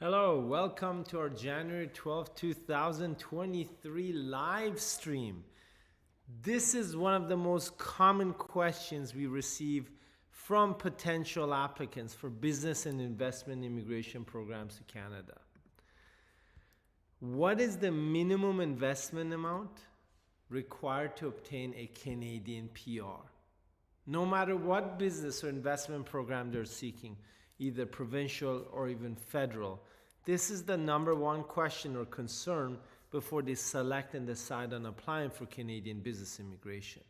Hello, welcome to our January 12th, 2023 live stream. This is one of the most common questions we receive from potential applicants for business and investment immigration programs to Canada. What is the minimum investment amount required to obtain a Canadian PR? No matter what business or investment program they're seeking, either provincial or even federal, this is the number one question or concern before they select and decide on applying for Canadian business immigration.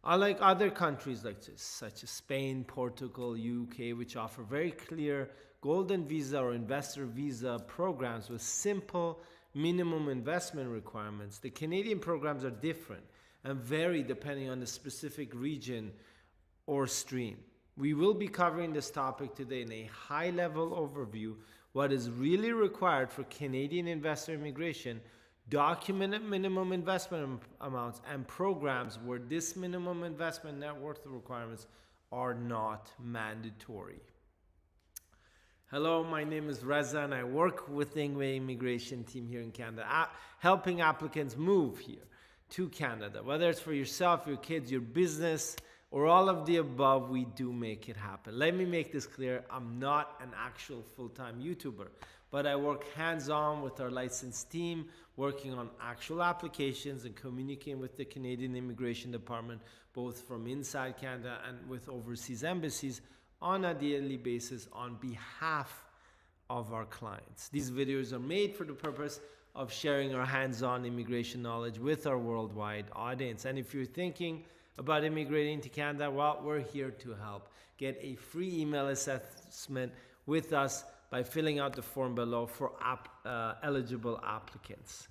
Unlike other countries such as Spain, Portugal, UK, which offer very clear golden visa or investor visa programs with simple minimum investment requirements, the Canadian programs are different and vary depending on the specific region or stream. We will be covering this topic today in a high-level overview, what is really required for Canadian investor immigration, documented minimum investment amounts, and programs where this minimum investment net worth requirements are not mandatory. Hello, my name is Reza and I work with the immigration team here in Canada, helping applicants move here to Canada. Whether it's for yourself, your kids, your business, or all of the above, we do make it happen. Let me make this clear. I'm not an actual full-time YouTuber, but I work hands-on with our licensed team, working on actual applications and communicating with the Canadian Immigration Department, both from inside Canada and with overseas embassies on a daily basis on behalf of our clients. These videos are made for the purpose of sharing our hands-on immigration knowledge with our worldwide audience. And if you're thinking about immigrating to Canada, well, we're here to help. Get a free email assessment with us by filling out the form below for eligible applicants.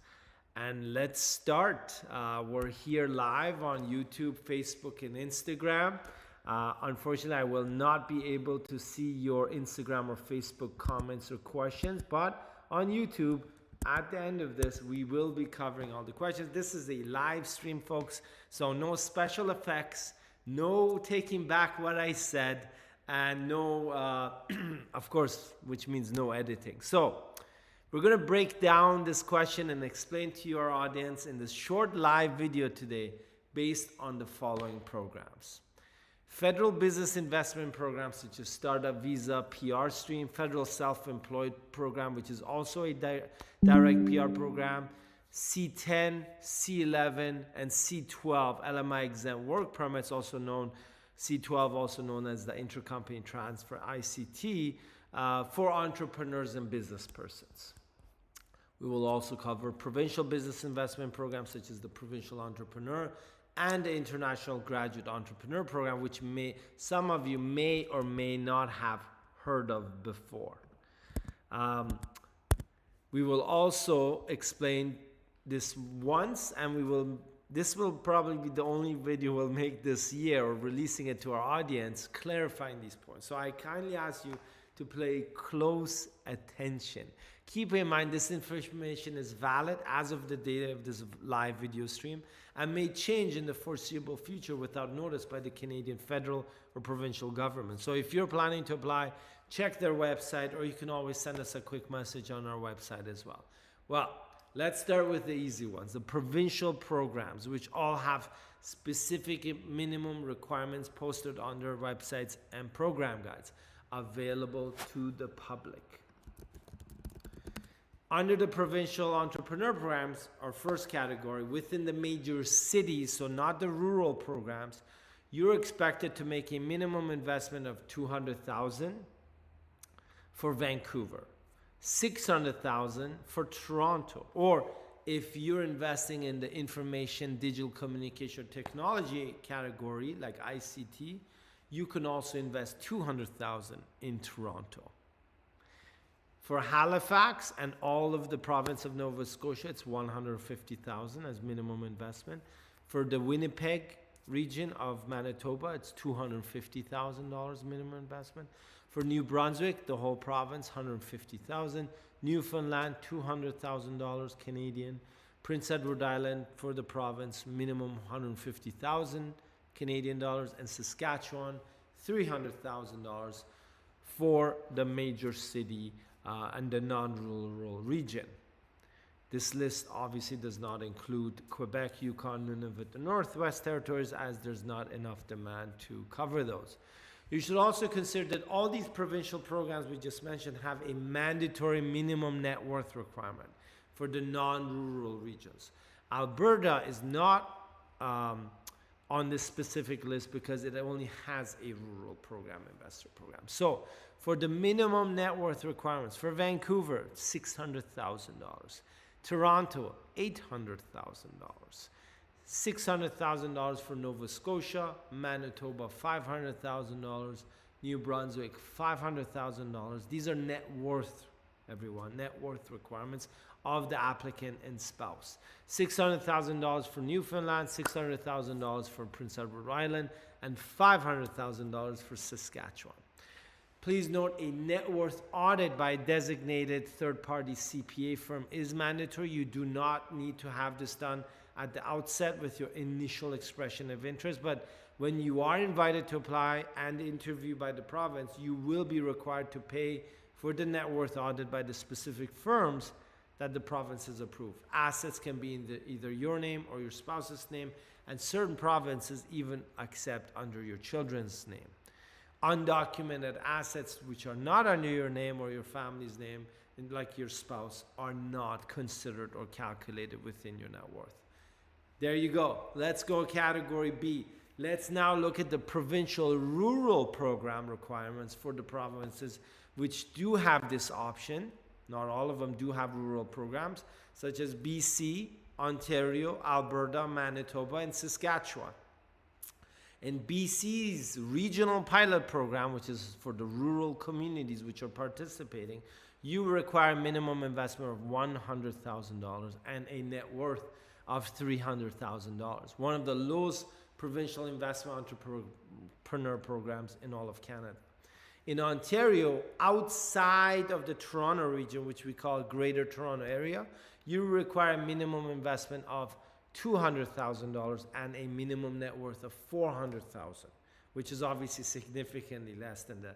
And let's start. We're here live on YouTube, Facebook, and Instagram. Unfortunately, I will not be able to see your Instagram or Facebook comments or questions, but on YouTube, at the end of this, we will be covering all the questions. This is a live stream, folks, so no special effects, no taking back what I said, and no, of course, which means no editing. So we're going to break down this question and explain to your audience in this short live video today based on the following programs. Federal business investment programs such as Startup Visa, PR Stream, Federal Self-Employed Program, which is also a direct PR program, C10, C11, and C12, LMI exempt work permits, also known, C12 also known as the Intercompany Transfer, ICT, for entrepreneurs and business persons. We will also cover provincial business investment programs such as the Provincial Entrepreneur and the International Graduate Entrepreneur Program, which some of you may or may not have heard of before. We will also explain this once, and this will probably be the only video we'll make this year, or releasing it to our audience, clarifying these points. So I kindly ask you to pay close attention. Keep in mind this information is valid as of the date of this live video stream and may change in the foreseeable future without notice by the Canadian federal or provincial government. So if you're planning to apply, check their website, or you can always send us a quick message on our website as well. Well, let's start with the easy ones, the provincial programs, which all have specific minimum requirements posted on their websites and program guides available to the public. Under the Provincial Entrepreneur Programs, our first category, within the major cities, so not the rural programs, you're expected to make a minimum investment of $200,000 for Vancouver, $600,000 for Toronto, or if you're investing in the information, digital communication technology category like ICT, you can also invest $200,000 in Toronto. For Halifax and all of the province of Nova Scotia, it's $150,000 as minimum investment. For the Winnipeg region of Manitoba, it's $250,000 minimum investment. For New Brunswick, the whole province, $150,000. Newfoundland, $200,000 Canadian. Prince Edward Island for the province, minimum $150,000 Canadian dollars, and Saskatchewan, $300,000 for the major city and the non-rural region. This list obviously does not include Quebec, Yukon, Nunavut, and Northwest Territories, as there's not enough demand to cover those. You should also consider that all these provincial programs we just mentioned have a mandatory minimum net worth requirement for the non-rural regions. Alberta is not on this specific list because it only has a rural program, investor program. So for the minimum net worth requirements, for Vancouver, $600,000. Toronto, $800,000. $600,000 for Nova Scotia, Manitoba, $500,000, New Brunswick, $500,000. These are net worth, everyone, net worth requirements of the applicant and spouse. $600,000 for Newfoundland, $600,000 for Prince Edward Island, and $500,000 for Saskatchewan. Please note, a net worth audit by a designated third-party CPA firm is mandatory. You do not need to have this done at the outset with your initial expression of interest, but when you are invited to apply and interview by the province, you will be required to pay for the net worth audit by the specific firms that the province has approved. Assets can be in either your name or your spouse's name, and certain provinces even accept under your children's name. Undocumented assets which are not under your name or your family's name, like your spouse, are not considered or calculated within your net worth. There you go. Let's go category B. Let's now look at the provincial rural program requirements for the provinces which do have this option. Not all of them do have rural programs, such as BC, Ontario, Alberta, Manitoba, and Saskatchewan. In BC's regional pilot program, which is for the rural communities which are participating, you require a minimum investment of $100,000 and a net worth of $300,000. One of the lowest provincial investment entrepreneur programs in all of Canada. In Ontario, outside of the Toronto region, which we call Greater Toronto Area, you require a minimum investment of $200,000 and a minimum net worth of $400,000, which is obviously significantly less than the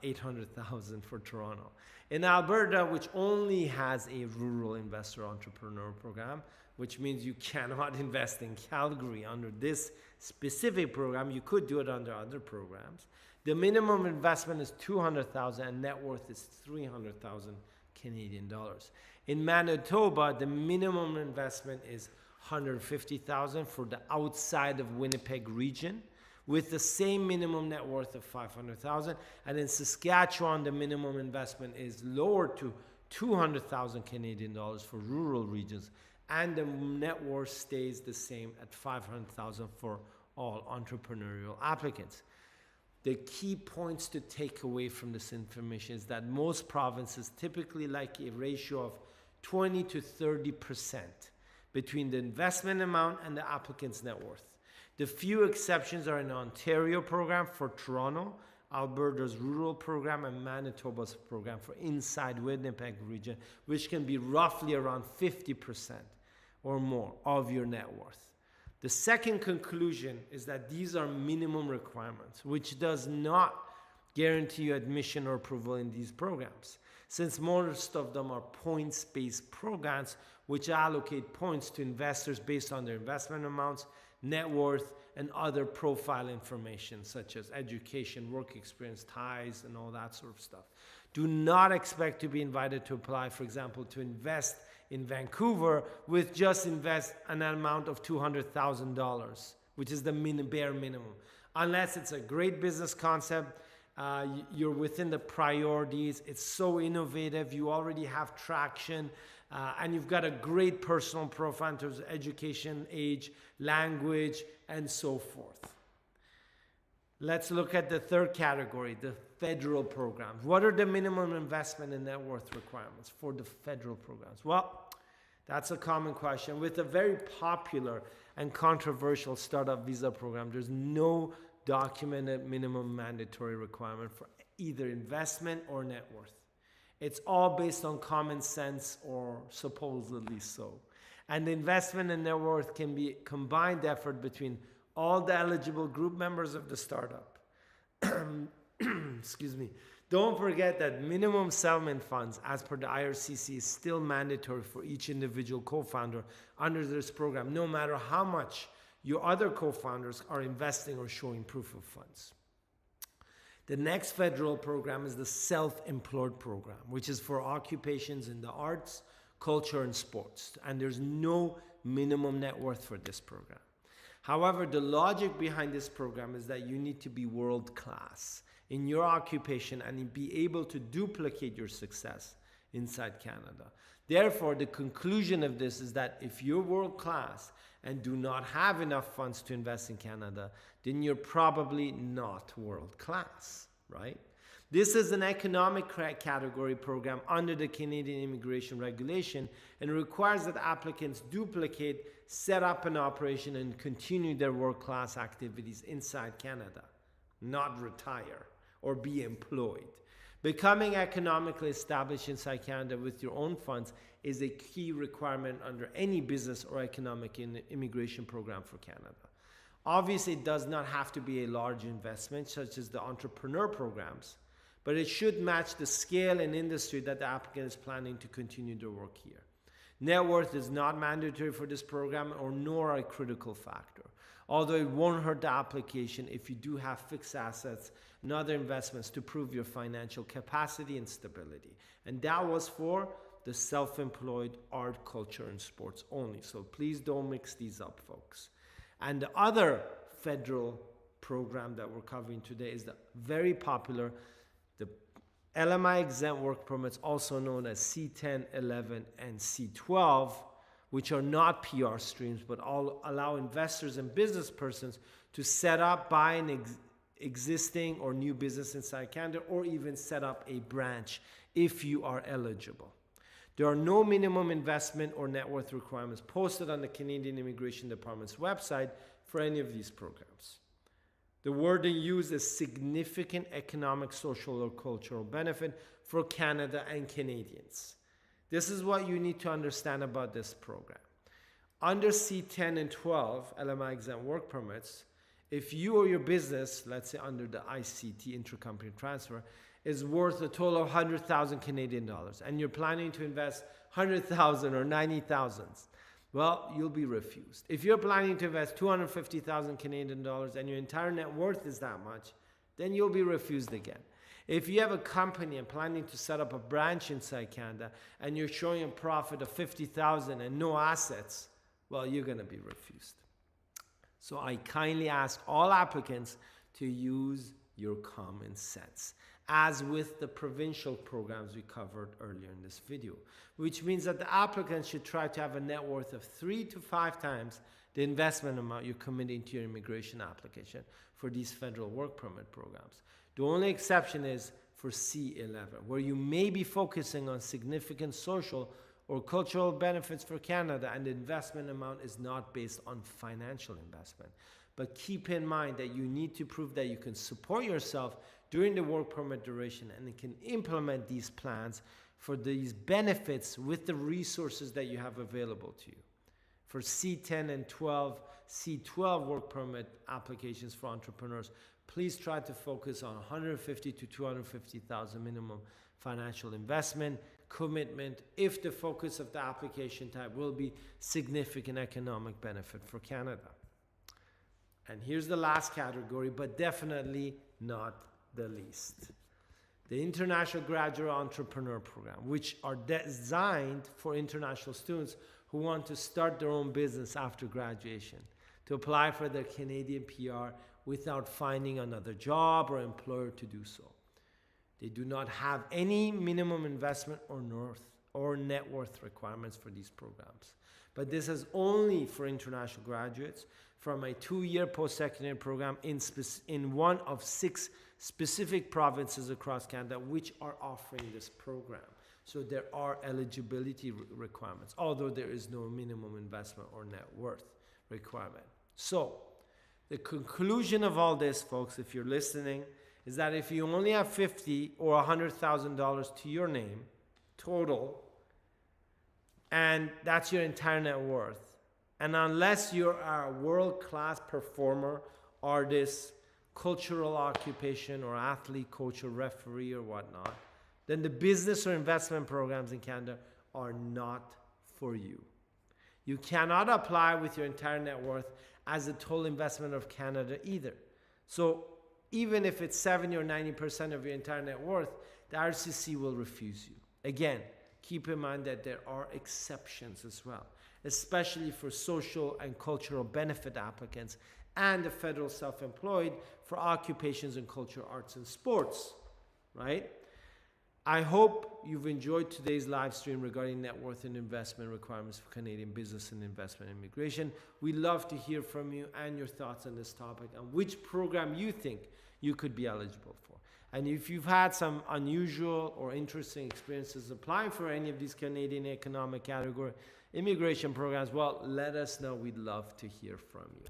$800,000 for Toronto. In Alberta, which only has a rural investor entrepreneur program, which means you cannot invest in Calgary under this specific program. You could do it under other programs. The minimum investment is $200,000 and net worth is $300,000 Canadian dollars. In Manitoba, the minimum investment is $150,000 for the outside of Winnipeg region, with the same minimum net worth of $500,000. And in Saskatchewan, the minimum investment is lowered to $200,000 Canadian dollars for rural regions, and the net worth stays the same at $500,000 for all entrepreneurial applicants. The key points to take away from this information is that most provinces typically like a ratio of 20 to 30% between the investment amount and the applicant's net worth. The few exceptions are in Ontario program for Toronto, Alberta's rural program, and Manitoba's program for inside Winnipeg region, which can be roughly around 50% or more of your net worth. The second conclusion is that these are minimum requirements, which does not guarantee you admission or approval in these programs, since most of them are points-based programs which allocate points to investors based on their investment amounts, net worth, and other profile information such as education, work experience, ties, and all that sort of stuff. Do not expect to be invited to apply, for example, to invest in Vancouver with just invest an amount of $200,000, which is the bare minimum. Unless it's a great business concept, you're within the priorities, it's so innovative, you already have traction, and you've got a great personal profile in terms of education, age, language, and so forth. Let's look at the third category, the federal programs. What are the minimum investment and net worth requirements for the federal programs? Well, that's a common question. With a very popular and controversial startup visa program, there's no documented minimum mandatory requirement for either investment or net worth. It's all based on common sense, or supposedly so. And the investment and net worth can be a combined effort between all the eligible group members of the startup. excuse me, don't forget that minimum settlement funds as per the IRCC is still mandatory for each individual co-founder under this program, no matter how much your other co-founders are investing or showing proof of funds. The next federal program is the self-employed program, which is for occupations in the arts, culture, and sports. And there's no minimum net worth for this program. However, the logic behind this program is that you need to be world-class in your occupation and be able to duplicate your success inside Canada. Therefore, the conclusion of this is that if you're world-class and do not have enough funds to invest in Canada, then you're probably not world-class, right? This is an economic category program under the Canadian immigration regulation and requires that applicants duplicate, set up an operation, and continue their world-class activities inside Canada, not retire or be employed. Becoming economically established inside Canada with your own funds is a key requirement under any business or economic immigration program for Canada. Obviously, it does not have to be a large investment, such as the entrepreneur programs, but it should match the scale and industry that the applicant is planning to continue their work here. Net worth is not mandatory for this program or nor a critical factor, although it won't hurt the application if you do have fixed assets and other investments to prove your financial capacity and stability. And that was for the self-employed, art, culture, and sports only. So please don't mix these up, folks. And the other federal program that we're covering today is the very popular, the LMI exempt work permits, also known as C10, 11, and C12, which are not PR streams, but all allow investors and business persons to set up, buy an existing or new business inside Canada, or even set up a branch if you are eligible. There are no minimum investment or net worth requirements posted on the Canadian Immigration Department's website for any of these programs. The wording used is significant economic, social, or cultural benefit for Canada and Canadians. This is what you need to understand about this program. Under C10 and 12 LMI exempt work permits, if you or your business, let's say under the ICT, intercompany transfer, is worth a total of 100,000 Canadian dollars and you're planning to invest 100,000 or 90,000, well, you'll be refused. If you're planning to invest 250,000 Canadian dollars and your entire net worth is that much, then you'll be refused again. If you have a company and planning to set up a branch inside Canada and you're showing a profit of 50,000 and no assets, well, you're going to be refused. So I kindly ask all applicants to use your common sense, as with the provincial programs we covered earlier in this video, which means that the applicant should try to have a net worth of 3 to 5 times the investment amount you're committing to your immigration application for these federal work permit programs. The only exception is for C11, where you may be focusing on significant social or cultural benefits for Canada and the investment amount is not based on financial investment. But keep in mind that you need to prove that you can support yourself during the work permit duration and can implement these plans for these benefits with the resources that you have available to you. For C10 and 12, C12 work permit applications for entrepreneurs, please try to focus on 150 to 250,000 minimum financial investment commitment if the focus of the application type will be significant economic benefit for Canada. And here's the last category, but definitely not the least. The International Graduate Entrepreneur Program, which are designed for international students who want to start their own business after graduation, to apply for their Canadian PR without finding another job or employer to do so. They do not have any minimum investment or net worth requirements for these programs. But this is only for international graduates from a 2-year post-secondary program in one of 6 specific provinces across Canada which are offering this program. So there are eligibility requirements, although there is no minimum investment or net worth requirement. So the conclusion of all this, folks, if you're listening, is that if you only have $50,000 or $100,000 to your name total, and that's your entire net worth, and unless you're a world-class performer, artist, cultural occupation or athlete, coach, or referee or whatnot, then the business or investment programs in Canada are not for you. You cannot apply with your entire net worth as the total investment of Canada either. So even if it's 70 or 90% of your entire net worth, the RCC will refuse you. Again, keep in mind that there are exceptions as well, especially for social and cultural benefit applicants and the federal self-employed for occupations in culture, arts, and sports, right? I hope you've enjoyed today's live stream regarding net worth and investment requirements for Canadian business and investment immigration. We love to hear from you and your thoughts on this topic and which program you think you could be eligible for. And if you've had some unusual or interesting experiences applying for any of these Canadian economic category immigration programs, well, let us know. We'd love to hear from you.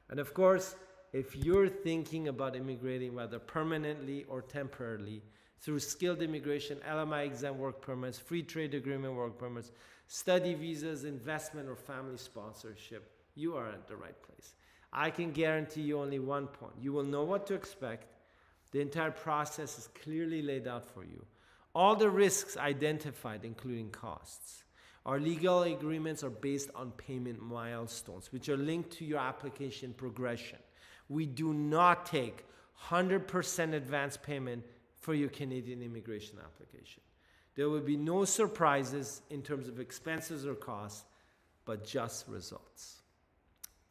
And of course, if you're thinking about immigrating, whether permanently or temporarily, through skilled immigration, LMI exempt work permits, free trade agreement work permits, study visas, investment, or family sponsorship, you are at the right place. I can guarantee you only one point. You will know what to expect. The entire process is clearly laid out for you. All the risks identified, including costs. Our legal agreements are based on payment milestones, which are linked to your application progression. We do not take 100% advance payment for your Canadian immigration application. There will be no surprises in terms of expenses or costs, but just results.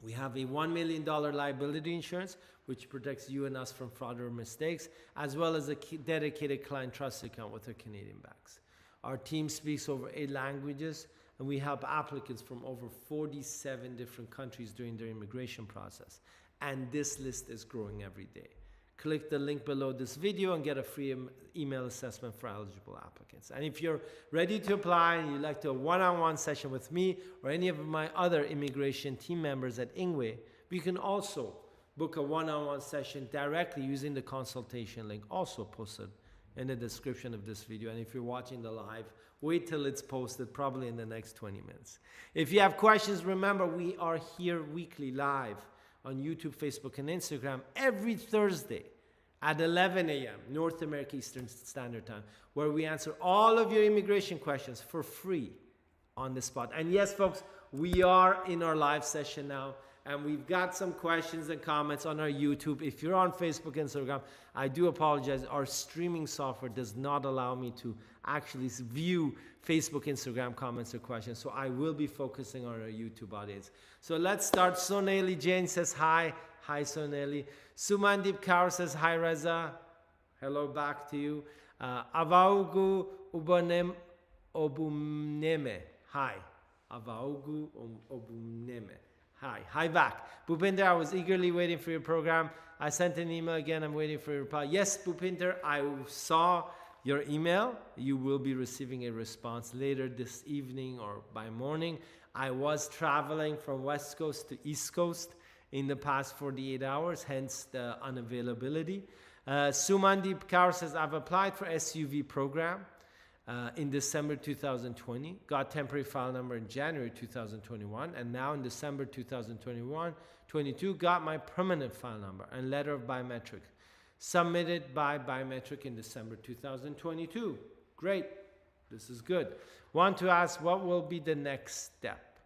We have a $1 million liability insurance, which protects you and us from fraud or mistakes, as well as a dedicated client trust account with our Canadian banks. Our team speaks over 8 languages, and we help applicants from over 47 different countries during their immigration process. And this list is growing every day. Click the link below this video and get a free email assessment for eligible applicants. And if you're ready to apply and you'd like to do a one-on-one session with me or any of my other immigration team members at Ingwe, we can also book a one-on-one session directly using the consultation link also posted in the description of this video. And if you're watching the live, wait till it's posted, probably in the next 20 minutes. If you have questions, remember we are here weekly live on YouTube, Facebook, and Instagram every Thursday at 11 a.m. North America Eastern Standard Time, where we answer all of your immigration questions for free on the spot. And yes, folks, we are in our live session now, and we've got some questions and comments on our YouTube. If you're on Facebook and Instagram, I do apologize. Our streaming software does not allow me to actually view Facebook, Instagram comments or questions. So I will be focusing on our YouTube audience. So let's start. Sonali Jain says hi. Hi, Sonali. Sumandip Kaur says hi, Reza. Hello back to you. Avaugu Ubanem Obumneme. Hi. Avaugu Obumneme. Hi. Hi back. Bhupinder, I was eagerly waiting for your program. I sent an email again. I'm waiting for your reply. Yes, Bhupinder, I saw your email. You will be receiving a response later this evening or by morning. I was traveling from West Coast to East Coast in the past 48 hours, hence the unavailability. Sumandip Kaur says, I've applied for SUV program in December 2020, got temporary file number in January 2021, and now in December 2022, got my permanent file number and letter of biometric. Submitted by biometric in December 2022. Great, this is good. Want to ask, what will be the next step?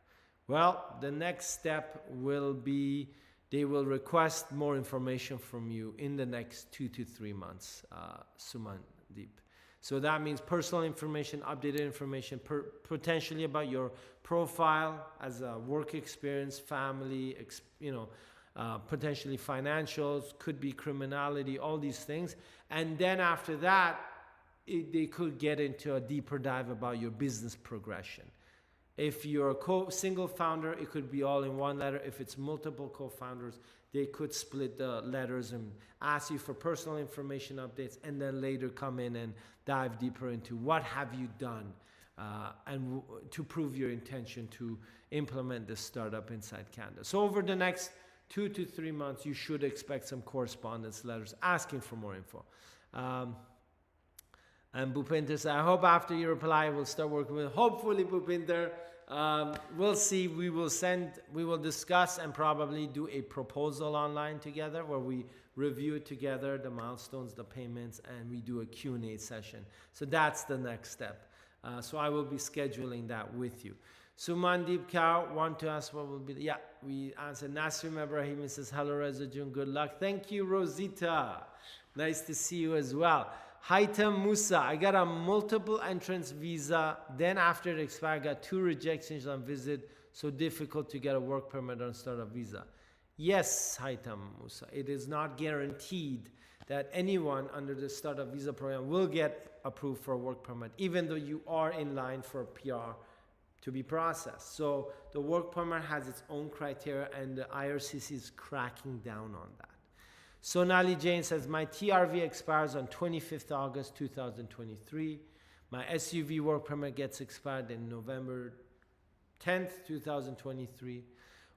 Well, the next step will be, they will request more information from you in the next 2 to 3 months, Sumandip. So that means personal information, updated information, potentially about your profile as a work experience, family, potentially financials, could be criminality, all these things. And then after that, they could get into a deeper dive about your business progression. If you're a single founder, it could be all in one letter. If it's multiple co-founders, they could split the letters and ask you for personal information updates, and then later come in and dive deeper into what have you done and to prove your intention to implement this startup inside Canada. So over the next 2 to 3 months, you should expect some correspondence letters asking for more info. And Bhupinder says, I hope after your reply, we'll start working with, hopefully Bhupinder, we'll see, we will discuss and probably do a proposal online together where we review it together, the milestones, the payments, and we do a Q&A session. So that's the next step. So I will be scheduling that with you. Sumandeep Kaur want to ask what will be, yeah, we answered. Nasrim Ibrahim says, hello Reza June, good luck. Thank you, Rosita. Nice to see you as well. Haitam Musa, I got a multiple entrance visa. Then after it expired, I got 2 rejections on visit. So difficult to get a work permit on startup visa. Yes, Haitam Musa, it is not guaranteed that anyone under the startup visa program will get approved for a work permit, even though you are in line for a PR to be processed. So the work permit has its own criteria, and the IRCC is cracking down on that. Sonali Jain says, my TRV expires on 25th August 2023. My SUV work permit gets expired in November 10th, 2023.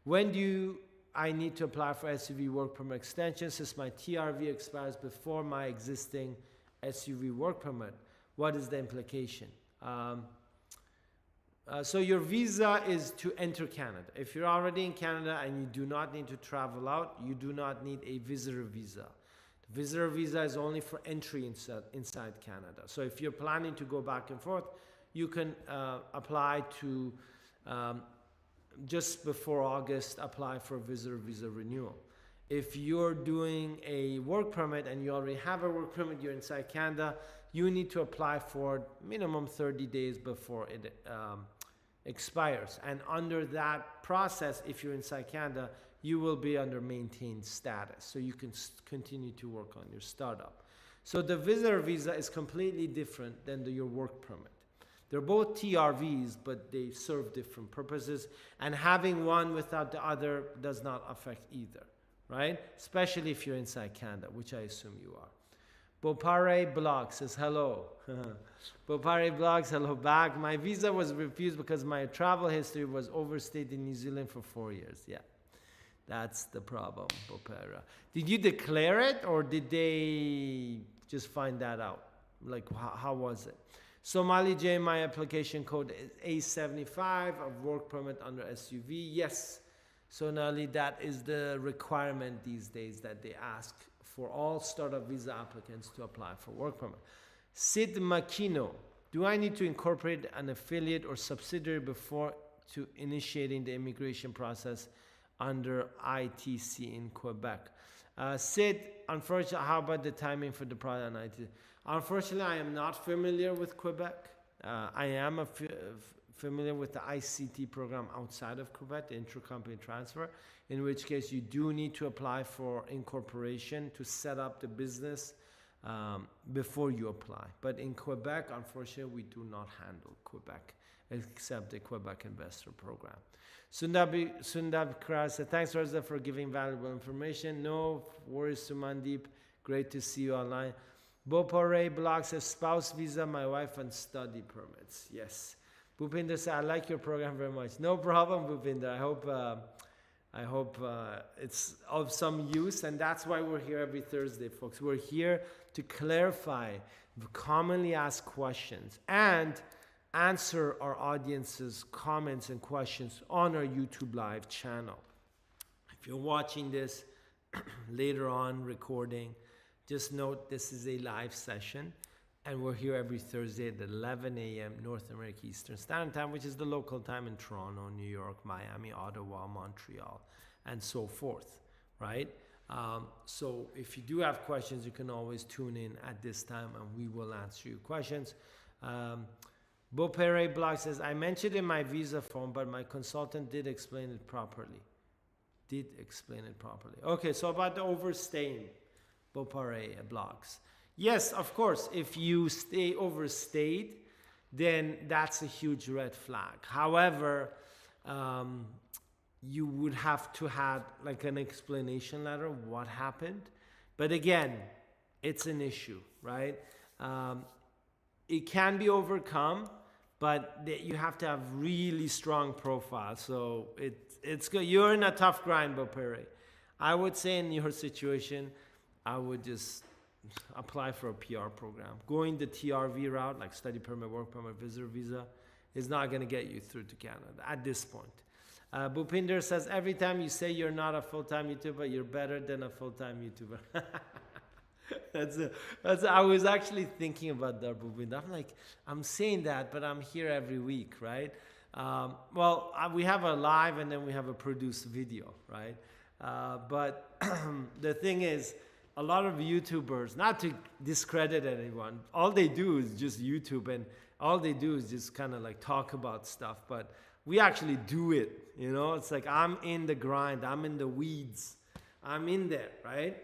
When do I need to apply for SUV work permit extension since my TRV expires before my existing SUV work permit? What is the implication? So your visa is to enter Canada. If you're already in Canada and you do not need to travel out, you do not need a visitor visa. The visitor visa is only for entry inside Canada. So if you're planning to go back and forth, you can apply to, just before August, apply for a visitor visa renewal. If you're doing a work permit and you already have a work permit, you're inside Canada, you need to apply for minimum 30 days before it expires. And under that process, if you're inside Canada, you will be under maintained status. So you can continue to work on your startup. So the visitor visa is completely different than your work permit. They're both TRVs, but they serve different purposes. And having one without the other does not affect either, right? Especially if you're inside Canada, which I assume you are. Bopare Blog says, hello. Bopare Blogs, hello back. My visa was refused because my travel history was overstayed in New Zealand for 4 years. Yeah, that's the problem, Bopara. Did you declare it or did they just find that out? Like, how was it? Somali J, my application code is A75 of work permit under SUV. Yes, Sonali, that is the requirement these days that they ask for all startup visa applicants to apply for work permit. Sid Makino, do I need to incorporate an affiliate or subsidiary before to initiating the immigration process under ITC in Quebec? Sid, unfortunately, how about the timing for the product on ITC? Unfortunately, I am not familiar with Quebec. I am familiar with the ICT program outside of Quebec, the intercompany transfer, in which case you do need to apply for incorporation to set up the business before you apply. But in Quebec, unfortunately, we do not handle Quebec, except the Quebec Investor Program. Sundab Kras said, thanks, Reza, for giving valuable information. No worries, Sumandeep. Great to see you online. Bopore Blog says, spouse visa, my wife, and study permits. Yes. Bhupinder said, I like your program very much. No problem, Bhupinder. I hope it's of some use, and that's why we're here every Thursday, folks. We're here to clarify the commonly asked questions and answer our audience's comments and questions on our YouTube live channel. If you're watching this later on recording, just note this is a live session, and we're here every Thursday at 11 a.m. North America Eastern Standard Time, which is the local time in Toronto, New York, Miami, Ottawa, Montreal, and so forth, right? So if you do have questions, you can always tune in at this time, and we will answer your questions. Bopere Blog says, I mentioned in my visa form, but my consultant did explain it properly. Okay, so about the overstaying, Bopere Blogs. Yes, of course, if you stay overstayed, then that's a huge red flag. However, you would have to have like an explanation letter of what happened. But again, it's an issue, right? It can be overcome, but you have to have really strong profile. So it's good. You're in a tough grind, Bopere. I would say in your situation, I would just apply for a PR program. Going the TRV route, like study permit, work permit, visitor visa, is not going to get you through to Canada at this point. Bhupinder says, every time you say you're not a full-time YouTuber, you're better than a full-time YouTuber. I was actually thinking about that, Bhupinder. I'm like, I'm saying that, but I'm here every week, right? We have a live and then we have a produced video, right? But the thing is, a lot of YouTubers, not to discredit anyone, all they do is just YouTube, and all they do is just kind of like talk about stuff, but we actually do it, you know? It's like, I'm in the grind, I'm in the weeds, I'm in there, right?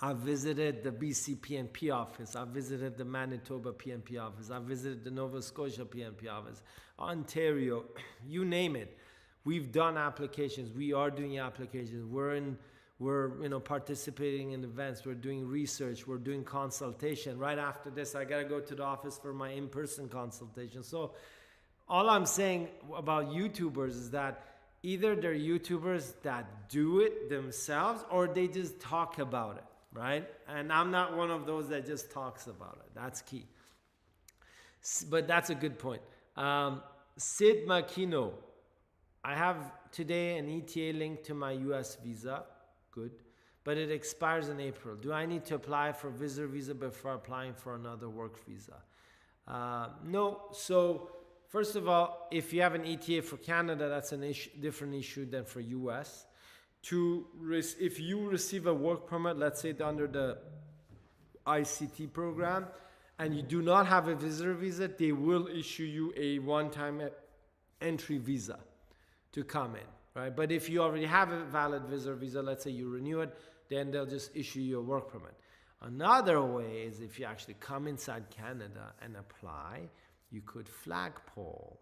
I've visited the BC PNP office, I've visited the Manitoba PNP office, I've visited the Nova Scotia PNP office, Ontario, you name it. We've done applications, we are doing applications, we're participating in events, we're doing research, we're doing consultation. Right after this, I gotta go to the office for my in-person consultation. So all I'm saying about YouTubers is that either they're YouTubers that do it themselves or they just talk about it, right? And I'm not one of those that just talks about it. That's key. But that's a good point. Sid Makino, I have today an ETA link to my US visa. Good. But it expires in April. Do I need to apply for visitor visa before applying for another work visa? No. So first of all, if you have an ETA for Canada, that's an different issue than for US. If you receive a work permit, let's say under the ICT program, and you do not have a visitor visa, they will issue you a one-time entry visa to come in, right? But if you already have a valid visitor visa, let's say you renew it, then they'll just issue you a work permit. Another way is if you actually come inside Canada and apply, you could flagpole,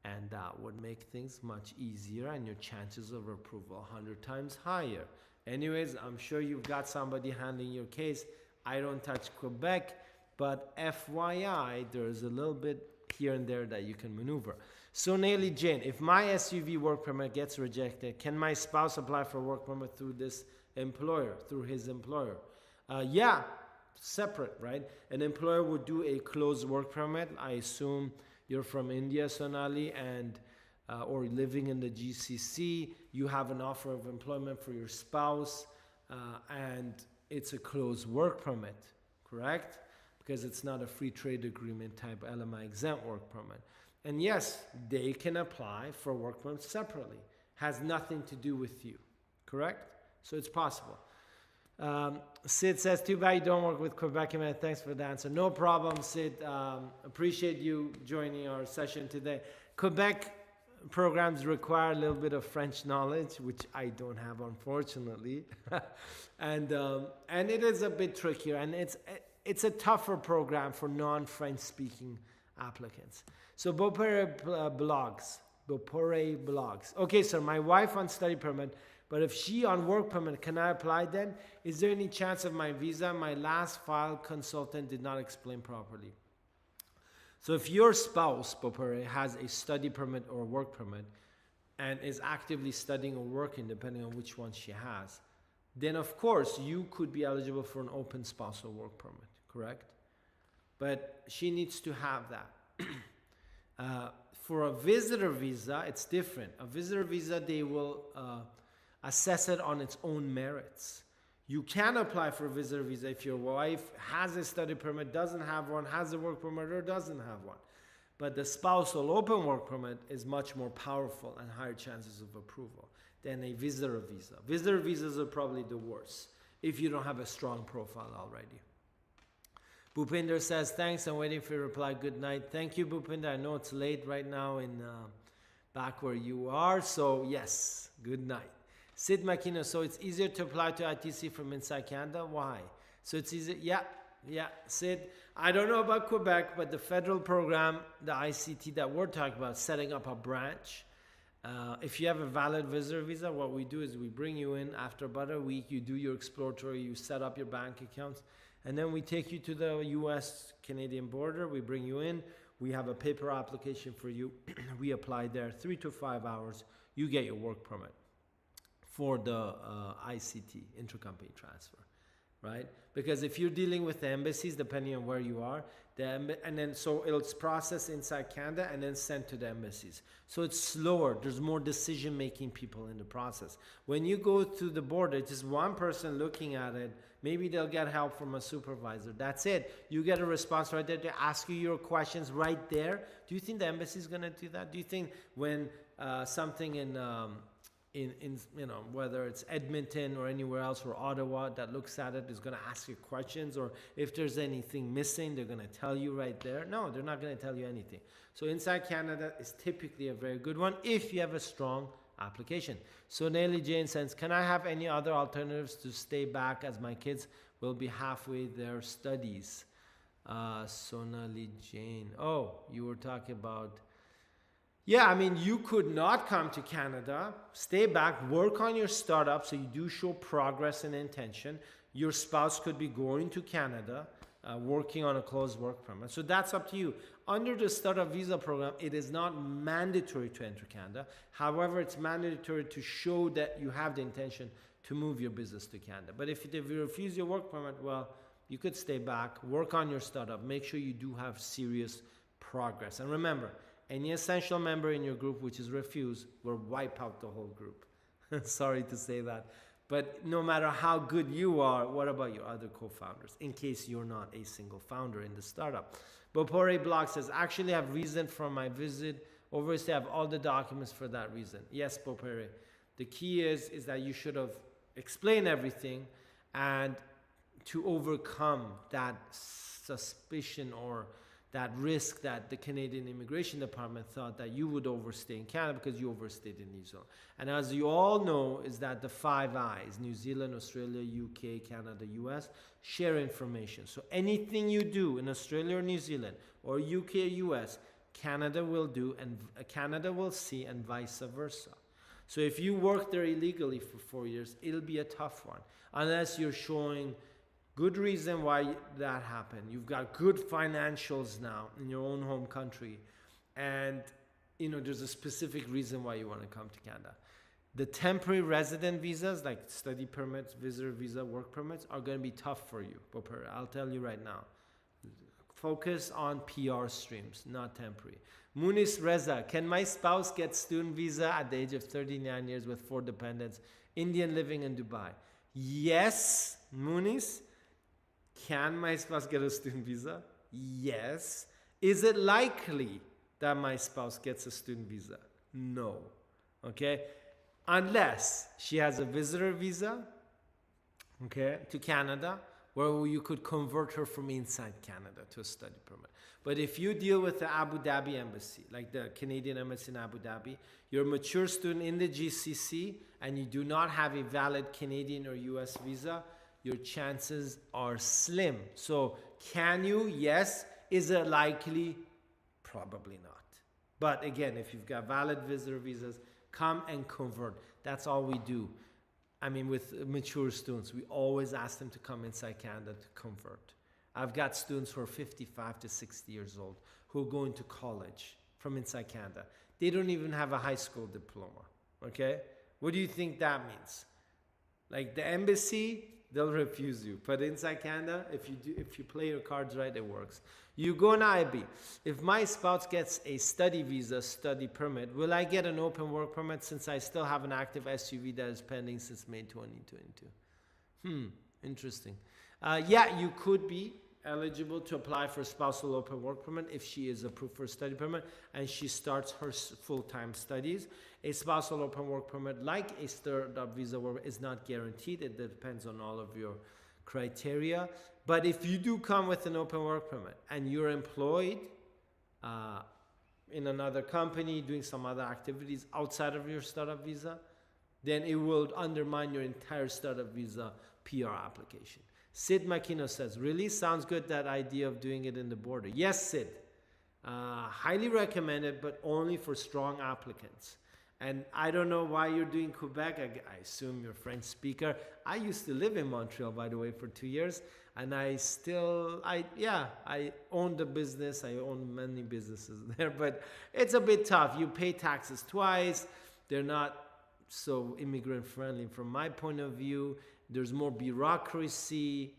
and that would make things much easier and your chances of approval 100 times higher. Anyways, I'm sure you've got somebody handling your case. I don't touch Quebec, but FYI, there's a little bit here and there that you can maneuver. So Nelly Jane, if my SUV work permit gets rejected, can my spouse apply for work permit through this employer, through his employer? Yeah, separate, right? An employer would do a closed work permit. I assume you're from India, Sonali, and or living in the GCC. You have an offer of employment for your spouse, and it's a closed work permit, correct? Because it's not a free trade agreement type LMI exempt work permit. And yes, they can apply for work permit separately. Has nothing to do with you, correct? So it's possible. Sid says, too bad you don't work with Quebec, man. Thanks for the answer. No problem, Sid. Appreciate you joining our session today. Quebec programs require a little bit of French knowledge, which I don't have, unfortunately. and it is a bit trickier, and it's a tougher program for non-French speaking applicants. So Bopore blogs. Okay, sir, my wife on study permit, but if she on work permit, can I apply then? Is there any chance of my visa? My last file consultant did not explain properly. So if your spouse, Bopore, has a study permit or work permit and is actively studying or working, depending on which one she has, then of course you could be eligible for an open spousal work permit, correct? But she needs to have that. For a visitor visa, it's different. A visitor visa, they will assess it on its own merits. You can apply for a visitor visa if your wife has a study permit, doesn't have one, has a work permit, or doesn't have one. But the spousal open work permit is much more powerful and higher chances of approval than a visitor visa. Visitor visas are probably the worst if you don't have a strong profile already. Bhupinder says, thanks, I'm waiting for your reply. Good night. Thank you, Bhupinder. I know it's late right now in back where you are, so yes, good night. Sid Makino, so it's easier to apply to ITC from inside Canada? Why? So it's easy, yeah, Sid. I don't know about Quebec, but the federal program, the ICT that we're talking about, setting up a branch. If you have a valid visitor visa, what we do is we bring you in after about a week, you do your exploratory, you set up your bank accounts, and then we take you to the US-Canadian border, we bring you in, we have a paper application for you, we apply there, 3 to 5 hours, you get your work permit for the ICT, intercompany transfer, right? Because if you're dealing with the embassies, depending on where you are, And then so it's processed inside Canada and then sent to the embassies. So it's slower. There's more decision-making people in the process. When you go to the border, just one person looking at it. Maybe they'll get help from a supervisor. That's it. You get a response right there. They ask you your questions right there. Do you think the embassy is going to do that? Do you think when something in whether it's Edmonton or anywhere else or Ottawa that looks at it is going to ask you questions, or if there's anything missing, they're going to tell you right there? No, they're not going to tell you anything. So inside Canada is typically a very good one if you have a strong application. So Nelly Jane says, can I have any other alternatives to stay back as my kids will be halfway their studies? Sonali Jane. Oh, you were talking about, yeah, I mean, you could not come to Canada, stay back, work on your startup so you do show progress and intention. Your spouse could be going to Canada, working on a closed work permit. So that's up to you. Under the startup visa program, it is not mandatory to enter Canada. However, it's mandatory to show that you have the intention to move your business to Canada. But if you refuse your work permit, well, you could stay back, work on your startup, make sure you do have serious progress. And remember, any essential member in your group which is refused will wipe out the whole group. Sorry to say that. But no matter how good you are, what about your other co-founders, in case you're not a single founder in the startup? Bopore Block says, actually have reason for my visit. Overstay, have all the documents for that reason. Yes, Bopore. The key is that you should have explained everything, and to overcome that suspicion or that risk that the Canadian Immigration Department thought that you would overstay in Canada because you overstayed in New Zealand. And as you all know, is that the 5 I's, New Zealand, Australia, UK, Canada, US, share information. So anything you do in Australia or New Zealand or UK or US, Canada will do and Canada will see, and vice versa. So if you work there illegally for 4 years, it'll be a tough one unless you're showing good reason why that happened. You've got good financials now in your own home country, and there's a specific reason why you want to come to Canada. The temporary resident visas like study permits, visitor visa, work permits are going to be tough for you. I'll tell you right now. Focus on PR streams, not temporary. Munis Reza, can my spouse get student visa at the age of 39 years with 4 dependents, Indian living in Dubai? Yes, Munis. Can my spouse get a student visa? Yes. Is it likely that my spouse gets a student visa? No. Okay? Unless she has a visitor visa, okay, to Canada, where you could convert her from inside Canada to a study permit. But if you deal with the Abu Dhabi embassy, like the Canadian embassy in Abu Dhabi, you're a mature student in the GCC and you do not have a valid Canadian or US visa, your chances are slim. So can you? Yes. Is it likely? Probably not. But again, if you've got valid visitor visas, come and convert. That's all we do. I mean, with mature students, we always ask them to come inside Canada to convert. I've got students who are 55 to 60 years old who are going to college from inside Canada. They don't even have a high school diploma. Okay? What do you think that means? Like the embassy, they'll refuse you. But inside Canada, if you play your cards right, it works. You go on IB. If my spouse gets a study visa, study permit, will I get an open work permit since I still have an active SUV that is pending since May 2022? Interesting. Yeah, you could be eligible to apply for spousal open work permit if she is approved for a study permit and she starts her full-time studies. A spousal open work permit, like a startup visa, is not guaranteed. It depends on all of your criteria. But if you do come with an open work permit and you're employed in another company doing some other activities outside of your startup visa, then it will undermine your entire startup visa PR application. Sid Makino says, really sounds good, that idea of doing it in the border. Yes, Sid. Highly recommended, but only for strong applicants. And I don't know why you're doing Quebec. I assume you're a French speaker. I used to live in Montreal, by the way, for 2 years. And I owned a business. I own many businesses there. But it's a bit tough. You pay taxes twice. They're not so immigrant friendly from my point of view. There's more bureaucracy.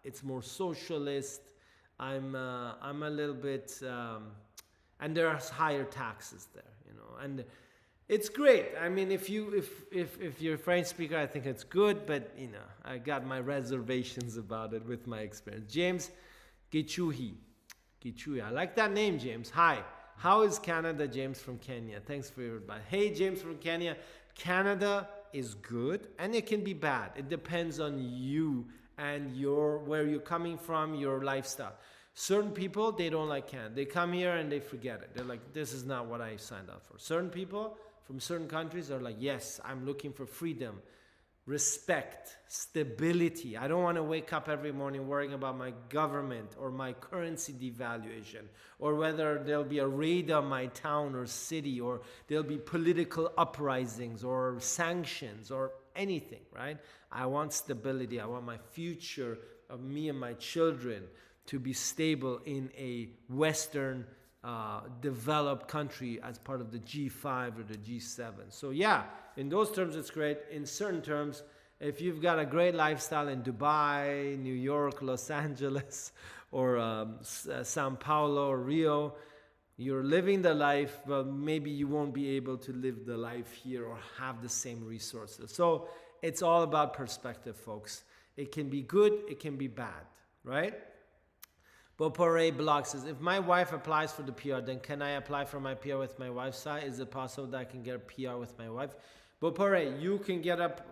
It's more socialist. I'm a little bit, and there are higher taxes there, you know, and it's great. I mean, if you're a French speaker, I think it's good, but you know, I got my reservations about it with my experience. James Gichuhi. I like that name, James. Hi. How is Canada? James from Kenya. Thanks for your advice. Hey, James from Kenya. Canada is good and it can be bad. It depends on you and where you're coming from, your lifestyle. Certain people, they don't like Canada. They come here and they forget it. They're like, this is not what I signed up for. Certain people from certain countries are like, yes, I'm looking for freedom, respect, stability. I don't want to wake up every morning worrying about my government or my currency devaluation or whether there'll be a raid on my town or city or there'll be political uprisings or sanctions or anything, right? I want stability. I want my future of me and my children to be stable in a Western developed country as part of the G5 or the G7. So yeah, in those terms, it's great. In certain terms, if you've got a great lifestyle in Dubai, New York, Los Angeles, or Sao Paulo or Rio, you're living the life, but maybe you won't be able to live the life here or have the same resources. So it's all about perspective, folks. It can be good, it can be bad, right? Bopore Block says, if my wife applies for the PR, then can I apply for my PR with my wife's side? Is it possible that I can get a PR with my wife? Bopore, you can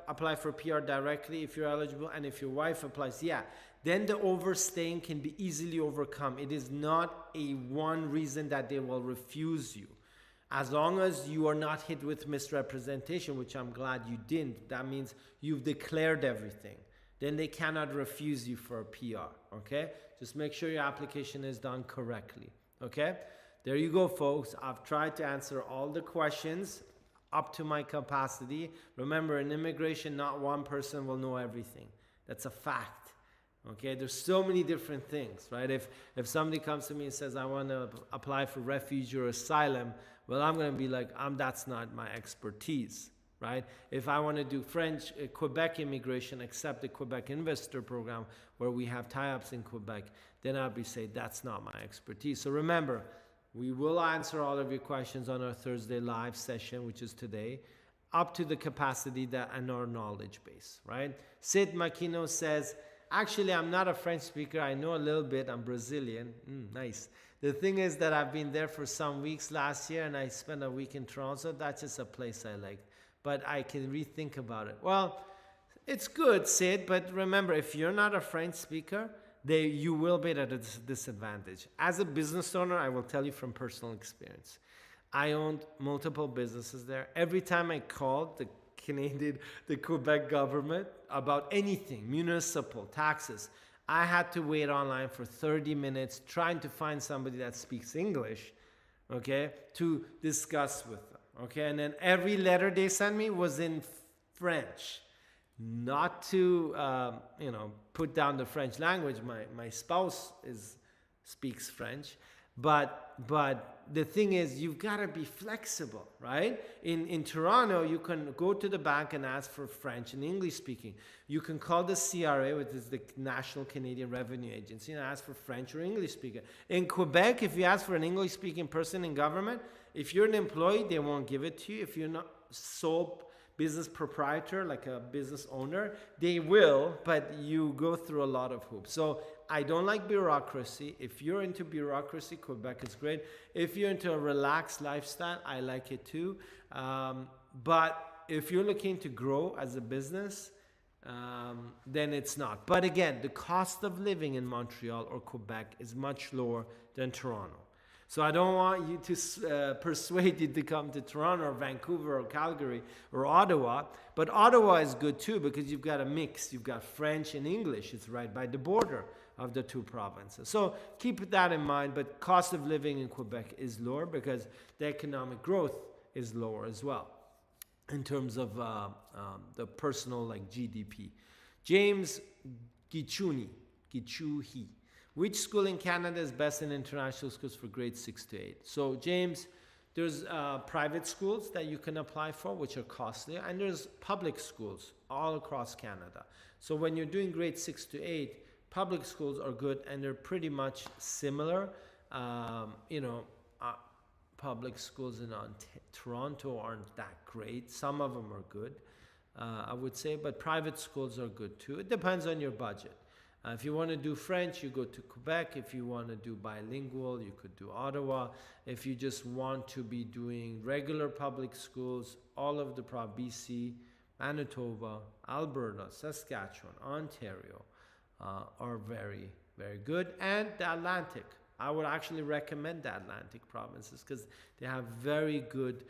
apply for PR directly if you're eligible, and if your wife applies, yeah, then the overstaying can be easily overcome. It is not a one reason that they will refuse you. As long as you are not hit with misrepresentation, which I'm glad you didn't, that means you've declared everything. Then they cannot refuse you for a PR, okay? Just make sure your application is done correctly, okay? There you go, folks. I've tried to answer all the questions up to my capacity. Remember, in immigration, not one person will know everything. That's a fact, okay? There's so many different things, right? If somebody comes to me and says, I want to apply for refugee or asylum, well, I'm going to be like, that's not my expertise. Right? If I want to do French, Quebec immigration, except the Quebec Investor Program, where we have tie-ups in Quebec, then I'll be saying that's not my expertise. So remember, we will answer all of your questions on our Thursday live session, which is today, up to the capacity and our knowledge base, right? Sid Makino says, actually, I'm not a French speaker. I know a little bit. I'm Brazilian. Nice. The thing is that I've been there for some weeks last year, and I spent a week in Toronto. That's just a place I like. But I can rethink about it. Well, it's good, Sid, but remember, if you're not a French speaker, you will be at a disadvantage. As a business owner, I will tell you from personal experience. I owned multiple businesses there. Every time I called the Quebec government about anything, municipal, taxes, I had to wait online for 30 minutes trying to find somebody that speaks English, okay, to discuss with them. Okay, and then every letter they sent me was in French. Not to, put down the French language. My spouse speaks French, but the thing is, you've got to be flexible, right? In Toronto, you can go to the bank and ask for French and English speaking. You can call the CRA, which is the National Canadian Revenue Agency, and ask for French or English speaker. In Quebec, if you ask for an English speaking person in government, if you're an employee, they won't give it to you. If you're not sole business proprietor, like a business owner, they will, but you go through a lot of hoops. So I don't like bureaucracy. If you're into bureaucracy, Quebec is great. If you're into a relaxed lifestyle, I like it too. But if you're looking to grow as a business, then it's not. But again, the cost of living in Montreal or Quebec is much lower than Toronto. So I don't want you to persuade you to come to Toronto or Vancouver or Calgary or Ottawa. But Ottawa is good too because you've got a mix. You've got French and English. It's right by the border of the two provinces. So keep that in mind. But cost of living in Quebec is lower because the economic growth is lower as well in terms of the personal GDP. James Gichuhi. Which school in Canada is best in international schools for grades 6 to 8? So James, there's private schools that you can apply for, which are costly, and there's public schools all across Canada. So when you're doing grades 6 to 8, public schools are good, and they're pretty much similar. You know, public schools in Toronto aren't that great. Some of them are good, I would say, but private schools are good too. It depends on your budget. If you want to do French, you go to Quebec. If you want to do bilingual, you could do Ottawa. If you just want to be doing regular public schools, all of the BC, Manitoba, Alberta, Saskatchewan, Ontario are very, very good. And the Atlantic. I would actually recommend the Atlantic provinces because they have very good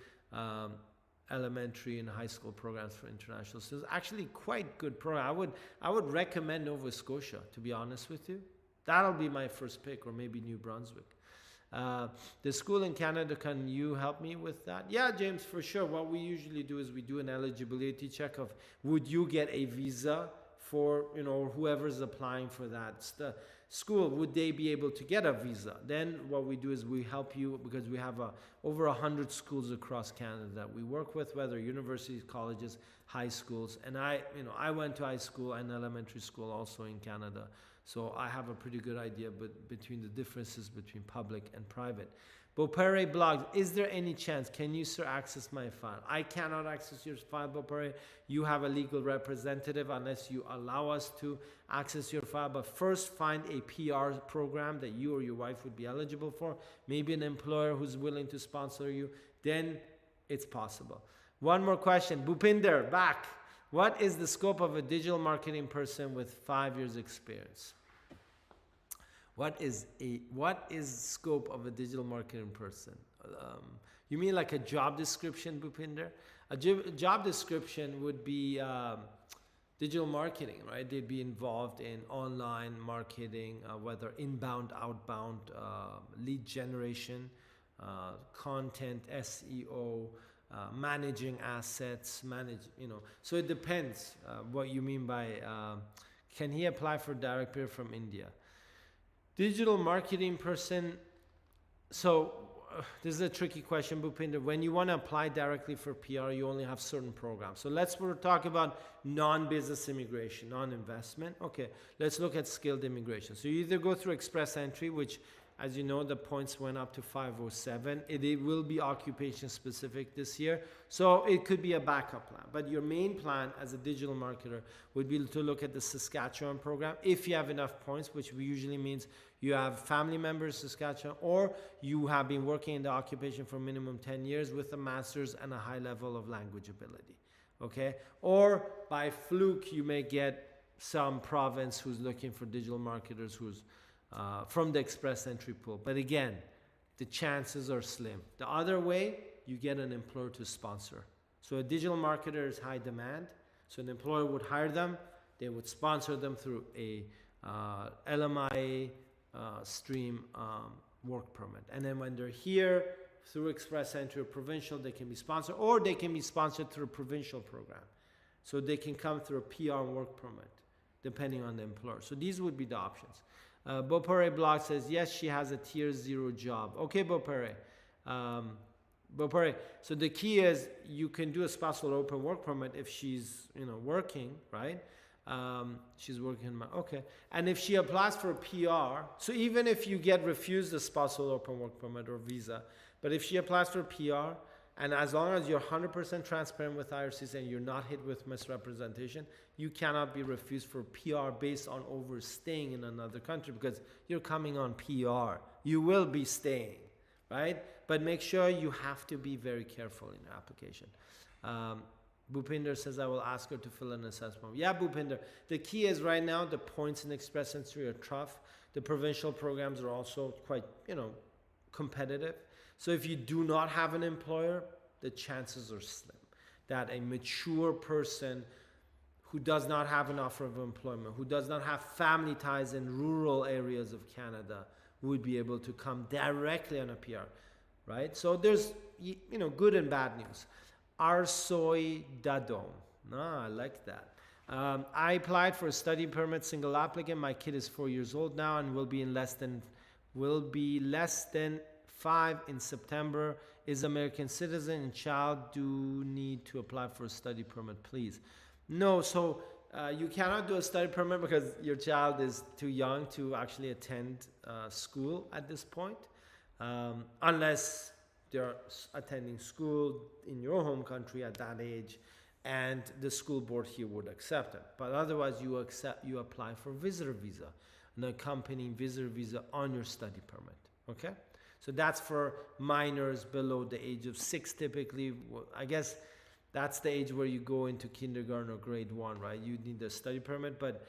elementary and high school programs for international students. Actually quite good program. I would recommend Nova Scotia, to be honest with you. That'll be my first pick, or maybe New Brunswick. The school in Canada, can you help me with that? Yeah, James, for sure. What we usually do is we do an eligibility check of, would you get a visa for, you know, whoever's applying for that school, would they be able to get a visa? Then what we do is we help you, because we have over 100 schools across Canada that we work with, whether universities, colleges, high schools. And I went to high school and elementary school also in Canada, so I have a pretty good idea between the differences between public and private. Beaupere blogs, is there any chance, can you, sir, access my file? I cannot access your file, Beaupere. You have a legal representative unless you allow us to access your file. But first, find a PR program that you or your wife would be eligible for. Maybe an employer who's willing to sponsor you. Then it's possible. One more question. Bhupinder, back. What is the scope of a digital marketing person with 5 years experience? What is scope of a digital marketing person? You mean like a job description, Bhupinder? A job description would be digital marketing, right? They'd be involved in online marketing, whether inbound, outbound, lead generation, content, SEO, managing assets, So it depends what you mean by, can he apply for direct PR from India? Digital marketing person, so this is a tricky question, Bhupinder. When you want to apply directly for PR, you only have certain programs. So let's talk about non-business immigration, non-investment. Okay, let's look at skilled immigration. So you either go through express entry, which, as you know, the points went up to 507. It will be occupation specific this year. So it could be a backup plan. But your main plan as a digital marketer would be to look at the Saskatchewan program if you have enough points, which usually means you have family members in Saskatchewan, or you have been working in the occupation for minimum 10 years with a master's and a high level of language ability. Okay? Or by fluke, you may get some province who's looking for digital marketers who's from the express entry pool. But again, the chances are slim. The other way, you get an employer to sponsor. So a digital marketer is high demand. So an employer would hire them. They would sponsor them through a LMIA stream work permit. And then when they're here through express entry or provincial, they can be sponsored, or they can be sponsored through a provincial program. So they can come through a PR work permit, depending on the employer. So these would be the options. Beaupere blog says, yes, she has a tier 0 job. Okay, Beaupere. Beaupere, so the key is you can do a spousal open work permit if she's working, right? She's working, okay. And if she applies for a PR, so even if you get refused a spousal open work permit or visa, but if she applies for a PR, and as long as you're 100% transparent with IRCs and you're not hit with misrepresentation, you cannot be refused for PR based on overstaying in another country, because you're coming on PR. You will be staying, right? But make sure you have to be very careful in your application. Bhupinder says, I will ask her to fill an assessment. Yeah, Bhupinder. The key is right now, the points in express entry are tough. The provincial programs are also quite, competitive. So if you do not have an employer, the chances are slim that a mature person who does not have an offer of employment, who does not have family ties in rural areas of Canada, would be able to come directly on a PR, right? So there's, good and bad news. Arsoy Dadon. No, I like that. I applied for a study permit, single applicant. My kid is 4 years old now and will be less than 5 in September. Is American citizen and child do need to apply for a study permit, please? No, so you cannot do a study permit because your child is too young to actually attend school at this point, unless they're attending school in your home country at that age and the school board here would accept it. But otherwise you apply for visitor visa, an accompanying visitor visa on your study permit. Okay, so that's for minors below the age of 6 typically. I guess that's the age where you go into kindergarten or grade 1, right? You need a study permit, but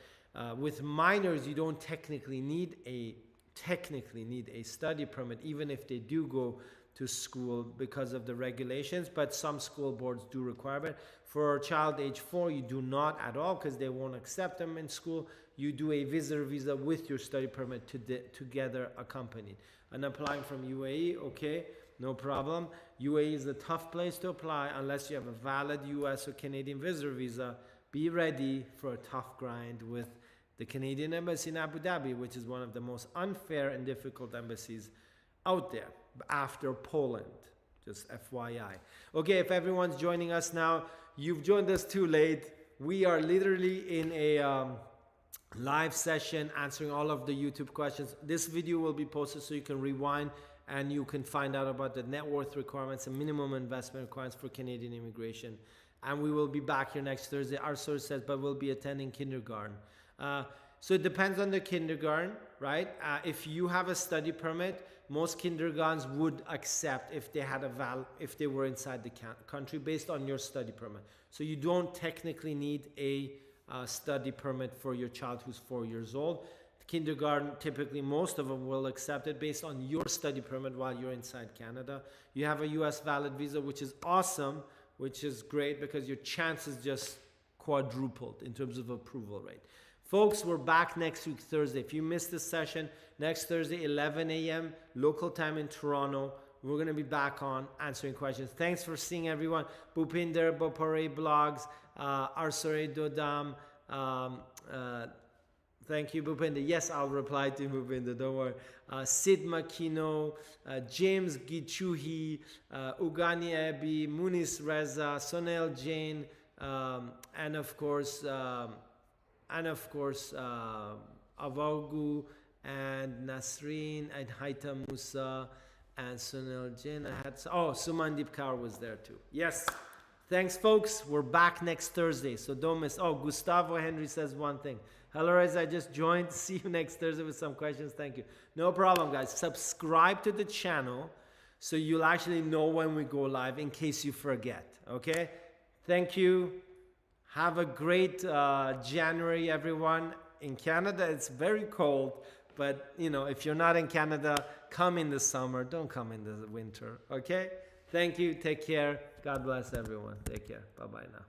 with minors you don't technically need a study permit, even if they do go to school because of the regulations, but some school boards do require it. For a child age 4, you do not at all, because they won't accept them in school. You do a visitor visa with your study permit together accompanied. And applying from UAE, okay, no problem. UAE is a tough place to apply unless you have a valid US or Canadian visitor visa. Be ready for a tough grind with the Canadian Embassy in Abu Dhabi, which is one of the most unfair and difficult embassies out there after Poland, just FYI. Okay, if everyone's joining us now, you've joined us too late. We are literally in a live session answering all of the YouTube questions. This video will be posted so you can rewind and you can find out about the net worth requirements and minimum investment requirements for Canadian immigration. And we will be back here next Thursday. Our source says, but we'll be attending kindergarten. So it depends on the kindergarten, right? If you have a study permit, most kindergartens would accept if they had if they were inside the country based on your study permit. So you don't technically need a study permit for your child who's 4 years old. Kindergarten, typically most of them will accept it based on your study permit while you're inside Canada. You have a US valid visa, which is awesome, which is great because your chances just quadrupled in terms of approval rate. Folks, we're back next week, Thursday. If you missed this session, next Thursday, 11 a.m. local time in Toronto, we're going to be back on answering questions. Thanks for seeing everyone. Bhupinder, Bopare Blogs, Arsore Dodam. Thank you, Bhupinder. Yes, I'll reply to Bhupinder. Don't worry. Sid Makino, James Gichuhi, Ugani Abi, Munis Reza, Sonel Jain, and of course, Avagu and Nasreen and Haita Musa and Sunil Jain. Sumandip Kaur was there too. Yes. Thanks, folks. We're back next Thursday, so don't miss. Gustavo Henry says one thing. Hello, Rez, I just joined. See you next Thursday with some questions. Thank you. No problem, guys. Subscribe to the channel so you'll actually know when we go live in case you forget. Okay? Thank you. Have a great January, everyone. In Canada, it's very cold, but if you're not in Canada, come in the summer. Don't come in the winter, okay? Thank you. Take care. God bless everyone. Take care. Bye-bye now.